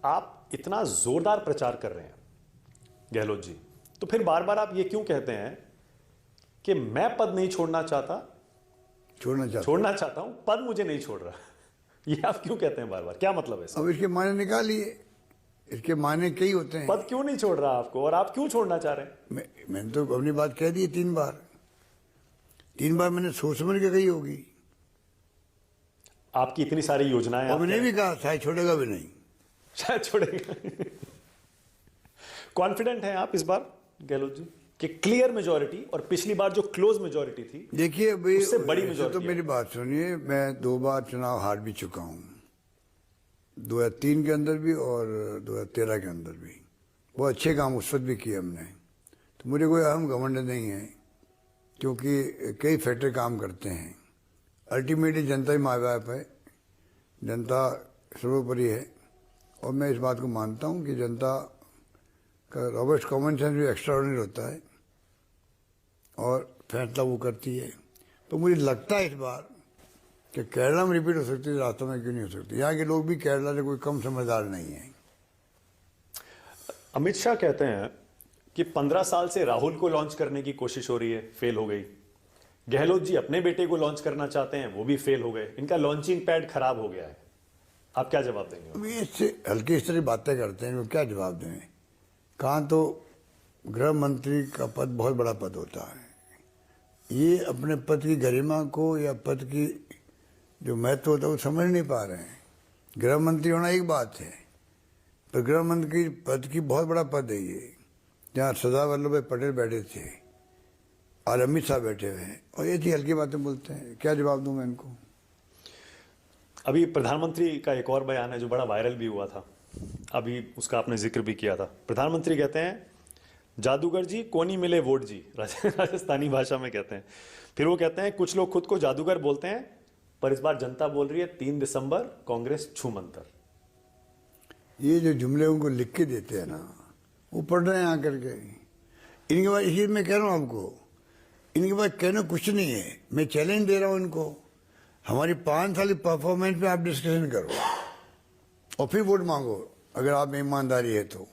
आप इतना जोरदार प्रचार कर रहे हैं गहलोत जी, तो फिर बार बार आप ये क्यों कहते हैं कि मैं पद नहीं छोड़ना चाहता, छोड़ना चाहता हूं, पद मुझे नहीं छोड़ रहा? ये आप क्यों कहते हैं बार बार, क्या मतलब है इसका? अब इसके मायने निकालिए, इसके मायने कई होते हैं। पद क्यों नहीं छोड़ रहा आपको, और आप क्यों छोड़ना चाह रहे हैं? मैंने तो अपनी बात कह दी 3 बार, 3 बार मैंने सोच समझ के कही होगी। आपकी इतनी सारी योजनाएं, और मैंने भी कहा शायद छोड़ेगा भी नहीं, शायद छोड़ेगा। कॉन्फिडेंट हैं आप इस बार गहलोत जी कि क्लियर मेजॉरिटी, और पिछली बार जो क्लोज मेजॉरिटी थी, देखिए भाई उससे बड़ी मेजॉरिटी? तो मेरी बात सुनिए, मैं 2 बार चुनाव हार भी चुका हूं, 2003 के अंदर भी और 2013 के अंदर भी। बहुत अच्छे काम उस वक्त भी किए हमने, तो मुझे कोई अहम घमंड नहीं है, क्योंकि कई फैक्टर काम करते हैं। अल्टीमेटली जनता ही माँ बाप है, जनता सर्वोपरि है, और मैं इस बात को मानता हूं कि जनता का रॉबर्ट कॉमन सेंस भी एक्स्ट्राऑर्डिनरी होता है और फैसला वो करती है। तो मुझे लगता है इस बार कि केरला में रिपीट हो सकती है, राजस्थान में क्यों नहीं हो सकती? यहाँ के लोग भी केरला से कोई कम समझदार नहीं है। अमित शाह कहते हैं कि 15 साल से राहुल को लॉन्च करने की कोशिश हो रही है, फेल हो गई। गहलोत जी अपने बेटे को लॉन्च करना चाहते हैं, वो भी फेल हो गए। इनका लॉन्चिंग पैड खराब हो गया है, आप क्या जवाब देंगे? इससे हल्की इस तरह बातें करते हैं, क्या जवाब दें? कहाँ तो गृह मंत्री का पद बहुत बड़ा पद होता है, ये अपने पद की गरिमा को या पद की जो महत्व होता है वो समझ नहीं पा रहे हैं। गृह मंत्री होना एक बात है, पर गृह मंत्री पद की बहुत बड़ा पद है ये, जहाँ सरदार वल्लभ भाई पटेल बैठे थे और अमित शाह बैठे हुए हैं, और ये चीज हल्की बातें बोलते हैं। क्या जवाब दूं मैं इनको? अभी प्रधानमंत्री का एक और बयान है जो बड़ा वायरल भी हुआ था, अभी उसका आपने जिक्र भी किया था। प्रधानमंत्री कहते हैं जादूगर जी को नहीं मिले वोट जी, राजस्थानी भाषा में कहते हैं। फिर वो कहते हैं कुछ लोग खुद को जादूगर बोलते हैं, पर इस बार जनता बोल रही है 3 दिसंबर कांग्रेस छू मंतर। ये जो जुमले उनको लिख के देते हैं ना, वो पढ़ रहे हैं आकर के। इनके बाद इसी मैं कह रहा हूँ आपको, इनके पास कहना कुछ नहीं है। मैं चैलेंज दे रहा हूँ इनको, हमारी 5 साल की परफॉर्मेंस पे आप डिस्कशन करो और फिर वोट मांगो, अगर आप में ईमानदारी है तो।